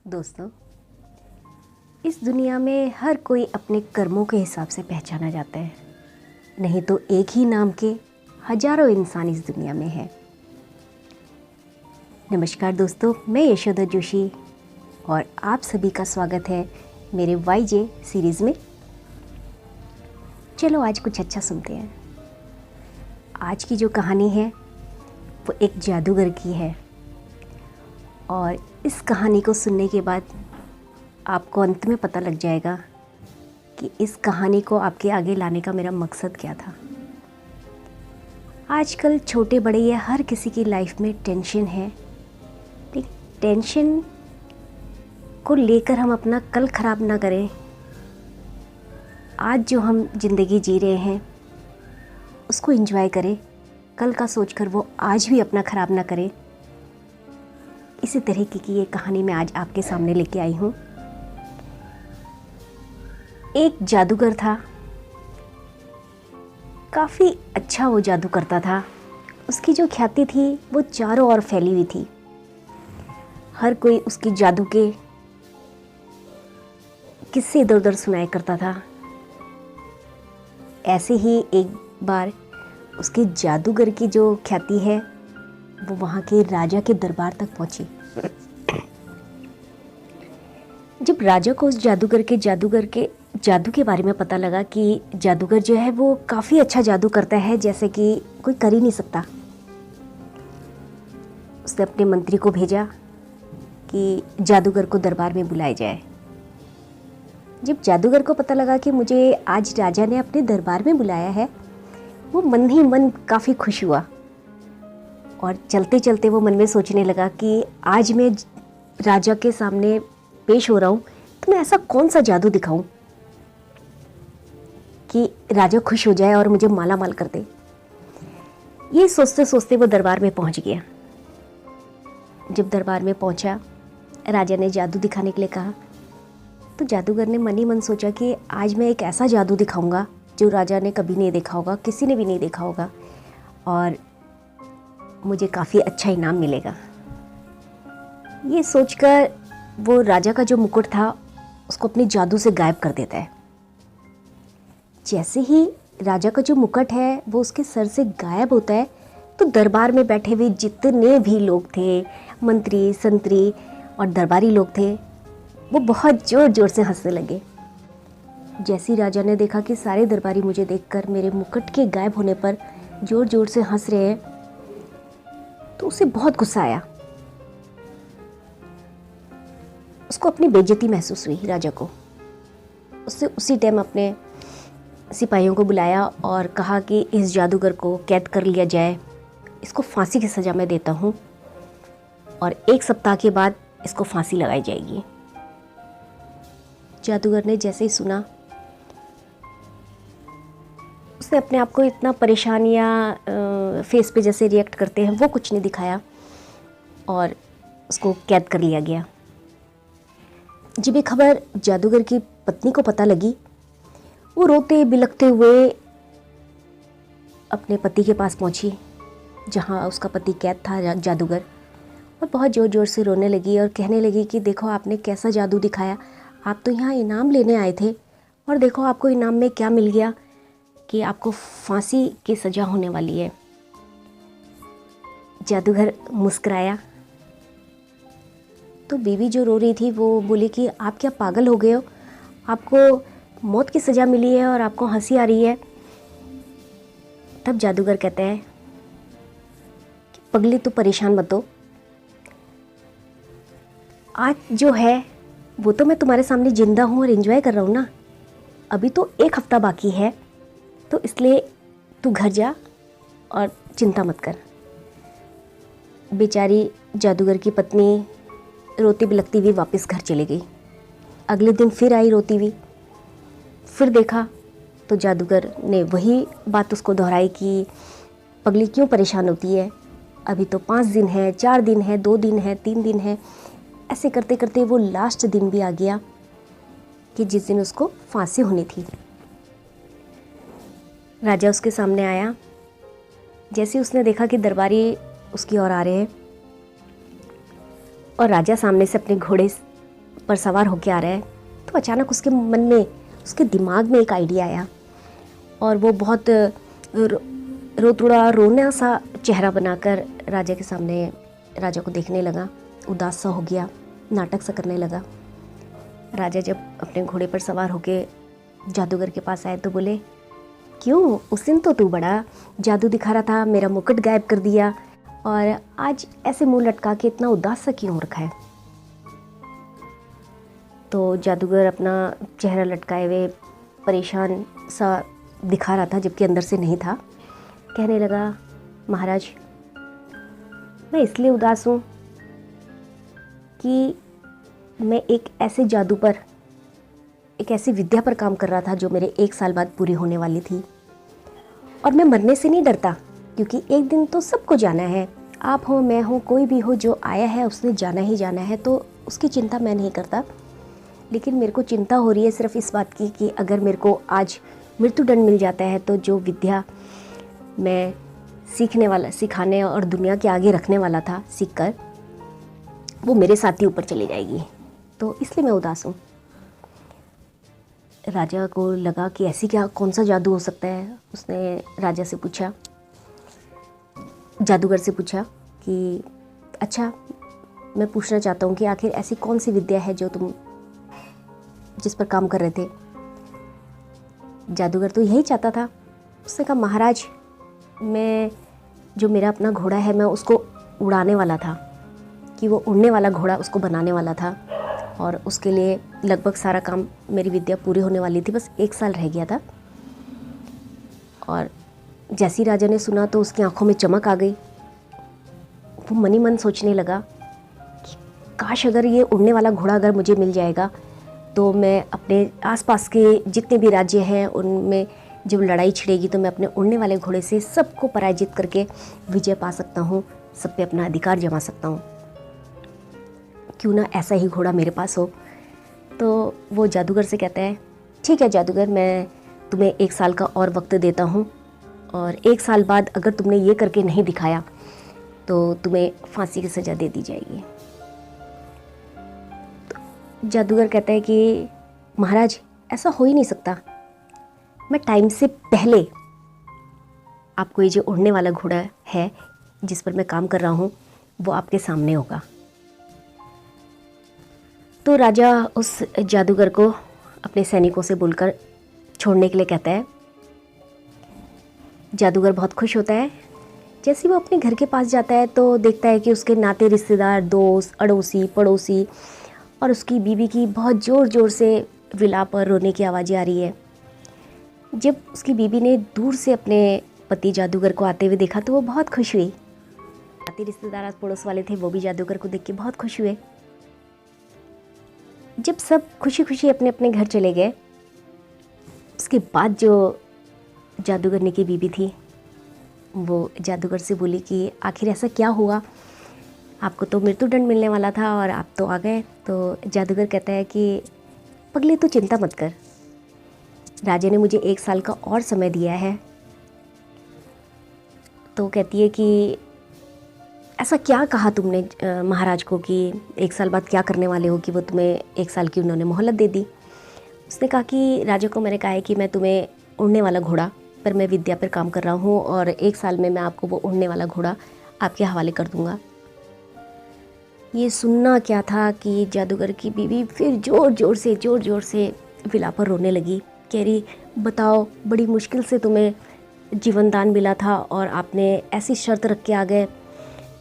दोस्तों, इस दुनिया में हर कोई अपने कर्मों के हिसाब से पहचाना जाता है। नहीं तो एक ही नाम के हजारों इंसान इस दुनिया में है। नमस्कार दोस्तों, मैं यशोदा जोशी और आप सभी का स्वागत है मेरे वाईजे सीरीज़ में। चलो आज कुछ अच्छा सुनते हैं। आज की जो कहानी है वो एक जादूगर की है और इस कहानी को सुनने के बाद आपको अंत में पता लग जाएगा कि इस कहानी को आपके आगे लाने का मेरा मकसद क्या था। आजकल छोटे बड़े या हर किसी की लाइफ में टेंशन है। टेंशन को लेकर हम अपना कल ख़राब ना करें। आज जो हम ज़िंदगी जी रहे हैं उसको एंजॉय करें। कल का सोचकर वो आज भी अपना ख़राब ना करें। इसी तरीके की ये कहानी मैं आज आपके सामने लेके आई हूँ। एक जादूगर था, काफ़ी अच्छा वो जादू करता था। उसकी जो ख्याति थी वो चारों ओर फैली हुई थी। हर कोई उसकी जादू के किस्से इधर उधर सुनाया करता था। ऐसे ही एक बार उसके जादूगर की जो ख्याति है वो वहाँ के राजा के दरबार तक पहुँची। जब राजा को उस जादूगर के जादू के बारे में पता लगा कि जादूगर जो है वो काफ़ी अच्छा जादू करता है, जैसे कि कोई कर ही नहीं सकता, उसने अपने मंत्री को भेजा कि जादूगर को दरबार में बुलाया जाए। जब जादूगर को पता लगा कि मुझे आज राजा ने अपने दरबार में बुलाया है, वो मन ही मन काफ़ी खुश हुआ और चलते चलते वो मन में सोचने लगा कि आज मैं राजा के सामने पेश हो रहा हूँ तो मैं ऐसा कौन सा जादू दिखाऊं कि राजा खुश हो जाए और मुझे माला माल कर दे। ये सोचते सोचते वो दरबार में पहुँच गया। जब दरबार में पहुँचा, राजा ने जादू दिखाने के लिए कहा तो जादूगर ने मन ही मन सोचा कि आज मैं एक ऐसा जादू दिखाऊंगा जो राजा ने कभी नहीं देखा होगा, किसी ने भी नहीं देखा होगा और मुझे काफ़ी अच्छा इनाम मिलेगा। ये सोचकर वो राजा का जो मुकुट था उसको अपने जादू से गायब कर देता है। जैसे ही राजा का जो मुकुट है वो उसके सर से गायब होता है तो दरबार में बैठे हुए जितने भी लोग थे, मंत्री संतरी और दरबारी लोग थे, वो बहुत ज़ोर ज़ोर से हंसने लगे। जैसे ही राजा ने देखा कि सारे दरबारी मुझे देखकर मेरे मुकुट के गायब होने पर ज़ोर ज़ोर से हंस रहे हैं तो उसे बहुत गुस्सा आया। उसको अपनी बेइज्जती महसूस हुई राजा को। उसने उसी टाइम अपने सिपाहियों को बुलाया और कहा कि इस जादूगर को कैद कर लिया जाए, इसको फांसी की सज़ा मैं देता हूँ और 1 सप्ताह के बाद इसको फांसी लगाई जाएगी। जादूगर ने जैसे ही सुना, उसने अपने आप को इतना परेशान या फेस पे जैसे रिएक्ट करते हैं वो कुछ नहीं दिखाया और उसको कैद कर लिया गया। जब ये खबर जादूगर की पत्नी को पता लगी, वो रोते बिलखते हुए अपने पति के पास पहुंची जहां उसका पति कैद था जादूगर, और बहुत ज़ोर ज़ोर से रोने लगी और कहने लगी कि देखो आपने कैसा जादू दिखाया, आप तो यहाँ इनाम लेने आए थे और देखो आपको इनाम में क्या मिल गया कि आपको फांसी की सज़ा होने वाली है। जादूगर मुस्कुराया तो बीवी जो रो रही थी वो बोली कि आप क्या पागल हो गए हो, आपको मौत की सज़ा मिली है और आपको हंसी आ रही है। तब जादूगर कहता है कि पगली तो परेशान मत हो, आज जो है वो तो मैं तुम्हारे सामने जिंदा हूँ और एंजॉय कर रहा हूँ ना। अभी तो 1 हफ्ता बाकी है तो इसलिए तू घर जा और चिंता मत कर। बेचारी जादूगर की पत्नी रोती बिलखती हुई वापस घर चली गई। अगले दिन फिर आई रोती हुई, फिर देखा तो जादूगर ने वही बात उसको दोहराई कि पगली क्यों परेशान होती है, अभी तो 5 दिन है, 4 दिन है, 2 दिन है, 3 दिन है। ऐसे करते करते वो लास्ट दिन भी आ गया कि जिस दिन उसको फांसी होनी थी। राजा उसके सामने आया। जैसे उसने देखा कि दरबारी उसकी ओर आ रहे हैं और राजा सामने से अपने घोड़े पर सवार होके आ रहा है, तो अचानक उसके मन में, उसके दिमाग में एक आइडिया आया और वो बहुत रोना सा चेहरा बनाकर राजा के सामने राजा को देखने लगा, उदास सा हो गया, नाटक सा करने लगा। राजा जब अपने घोड़े पर सवार होके जादूगर के पास आए तो बोले, क्यों, उस दिन तो तू बड़ा जादू दिखा रहा था, मेरा मुकुट गायब कर दिया और आज ऐसे मुंह लटका के इतना उदास सा क्यों रखा है? तो जादूगर अपना चेहरा लटकाए हुए परेशान सा दिखा रहा था, जबकि अंदर से नहीं था। कहने लगा, महाराज, मैं इसलिए उदास हूँ कि मैं एक ऐसे जादू पर, एक ऐसी विद्या पर काम कर रहा था जो मेरे 1 साल बाद पूरी होने वाली थी। और मैं मरने से नहीं डरता, क्योंकि एक दिन तो सबको जाना है। आप हो, मैं हो, कोई भी हो, जो आया है उसने जाना ही जाना है, तो उसकी चिंता मैं नहीं करता। लेकिन मेरे को चिंता हो रही है सिर्फ इस बात की कि अगर मेरे को आज मृत्युदंड मिल जाता है तो जो विद्या मैं सिखाने और दुनिया के आगे रखने वाला था सीखकर, वो मेरे साथ ही ऊपर चली जाएगी। तो इसलिए मैं उदास हूँ। राजा को लगा कि ऐसी क्या, कौन सा जादू हो सकता है। उसने राजा से पूछा, जादूगर से पूछा कि अच्छा, मैं पूछना चाहता हूँ कि आखिर ऐसी कौन सी विद्या है जो तुम जिस पर काम कर रहे थे? जादूगर तो यही चाहता था। उसने कहा, महाराज, मैं जो मेरा अपना घोड़ा है, मैं उसको उड़ाने वाला था, कि वो उड़ने वाला घोड़ा उसको बनाने वाला था और उसके लिए लगभग सारा काम, मेरी विद्या पूरी होने वाली थी, बस 1 साल रह गया था। और जैसी राजा ने सुना तो उसकी आंखों में चमक आ गई। वो मनी मन सोचने लगा कि काश अगर ये उड़ने वाला घोड़ा अगर मुझे मिल जाएगा तो मैं अपने आसपास के जितने भी राज्य हैं उनमें जब लड़ाई छिड़ेगी तो मैं अपने उड़ने वाले घोड़े से सबको पराजित करके विजय पा सकता हूँ, सब पे अपना अधिकार जमा सकता हूँ। क्यों ना ऐसा ही घोड़ा मेरे पास हो। तो वो जादूगर से कहता है, ठीक है जादूगर, मैं तुम्हें 1 साल का और वक्त देता हूँ और 1 साल बाद अगर तुमने ये करके नहीं दिखाया तो तुम्हें फांसी की सज़ा दे दी जाएगी। तो जादूगर कहता है कि महाराज, ऐसा हो ही नहीं सकता। मैं टाइम से पहले आपको ये जो उड़ने वाला घोड़ा है जिस पर मैं काम कर रहा हूँ वो आपके सामने होगा। तो राजा उस जादूगर को अपने सैनिकों से बोलकर छोड़ने के लिए कहता है। जादूगर बहुत खुश होता है। जैसे वो अपने घर के पास जाता है तो देखता है कि उसके नाते रिश्तेदार, दोस्त, अड़ोसी, पड़ोसी और उसकी बीवी की बहुत ज़ोर ज़ोर से विलाप और रोने की आवाज़ें आ रही है। जब उसकी बीवी ने दूर से अपने पति जादूगर को आते हुए देखा तो वो बहुत खुश हुई। नाते रिश्तेदार पड़ोस वाले थे, वो भी जादूगर को देख के बहुत खुश हुए। जब सब खुशी खुशी अपने अपने घर चले गए, उसके बाद जो जादूगरनी की बीवी थी वो जादूगर से बोली कि आखिर ऐसा क्या हुआ, आपको तो मृत्युदंड मिलने वाला था और आप तो आ गए। तो जादूगर कहता है कि पगले, तू चिंता मत कर, राजा ने मुझे 1 साल का और समय दिया है। तो कहती है कि ऐसा क्या कहा तुमने महाराज को कि 1 साल बाद क्या करने वाले हो कि वो तुम्हें 1 साल की उन्होंने मोहलत दे दी? उसने कहा कि राजा को मैंने कहा है कि मैं तुम्हें उड़ने वाला घोड़ा पर मैं विद्या पर काम कर रहा हूँ और 1 साल में मैं आपको वो उड़ने वाला घोड़ा आपके हवाले कर दूँगा। ये सुनना क्या था कि जादूगर की बीवी फिर ज़ोर ज़ोर से विलाप पर रोने लगी। कह रही, बताओ, बड़ी मुश्किल से तुम्हें जीवन दान मिला था और आपने ऐसी शर्त रख के आ गए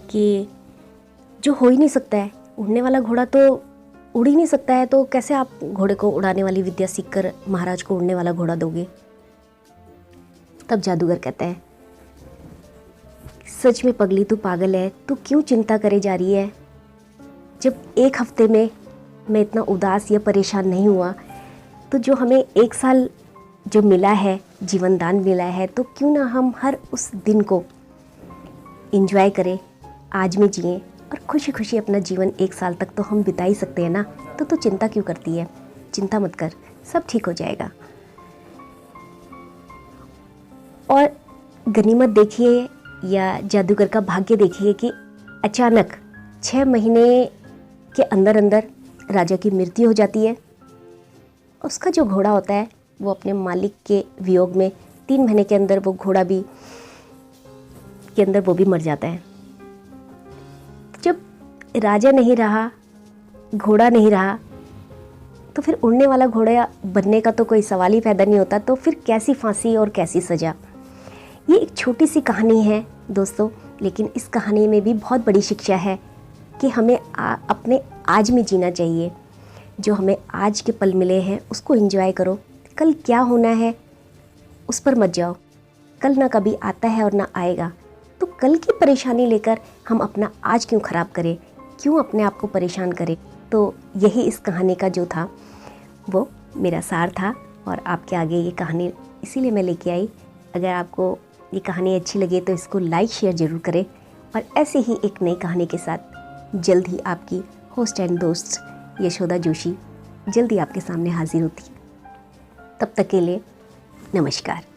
कि जो हो ही नहीं सकता है। उड़ने वाला घोड़ा तो उड़ ही नहीं सकता है, तो कैसे आप घोड़े को उड़ाने वाली विद्या सीखकर महाराज को उड़ने वाला घोड़ा दोगे? तब जादूगर कहता है, सच में पगली, तू पागल है, तू क्यों चिंता करे जा रही है? जब 1 हफ्ते में मैं इतना उदास या परेशान नहीं हुआ तो जो हमें 1 साल जो मिला है, जीवन दान मिला है, तो क्यों ना हम हर उस दिन को एंजॉय करें, आज में जिएं और खुशी खुशी अपना जीवन 1 साल तक तो हम बिता ही सकते हैं ना। तो चिंता क्यों करती है? चिंता मत कर, सब ठीक हो जाएगा। और गनीमत देखिए या जादूगर का भाग्य देखिए कि अचानक 6 महीने के अंदर अंदर राजा की मृत्यु हो जाती है, उसका जो घोड़ा होता है वो अपने मालिक के वियोग में 3 महीने के अंदर वो घोड़ा भी वो भी मर जाता है। जब राजा नहीं रहा, घोड़ा नहीं रहा, तो फिर उड़ने वाला घोड़ा बनने का तो कोई सवाल ही पैदा नहीं होता। तो फिर कैसी फांसी और कैसी सज़ा। ये एक छोटी सी कहानी है दोस्तों, लेकिन इस कहानी में भी बहुत बड़ी शिक्षा है कि हमें अपने आज में जीना चाहिए। जो हमें आज के पल मिले हैं उसको एंजॉय करो। कल क्या होना है उस पर मत जाओ। कल ना कभी आता है और ना आएगा, तो कल की परेशानी लेकर हम अपना आज क्यों ख़राब करें, क्यों अपने आप को परेशान करें। तो यही इस कहानी का जो था वो मेरा सार था, और आपके आगे ये कहानी इसीलिए मैं लेके आई। अगर आपको ये कहानी अच्छी लगे तो इसको लाइक शेयर ज़रूर करें, और ऐसे ही एक नई कहानी के साथ जल्द ही आपकी होस्ट एंड दोस्त यशोदा जोशी जल्दी आपके सामने हाजिर होती। तब तक के लिए नमस्कार।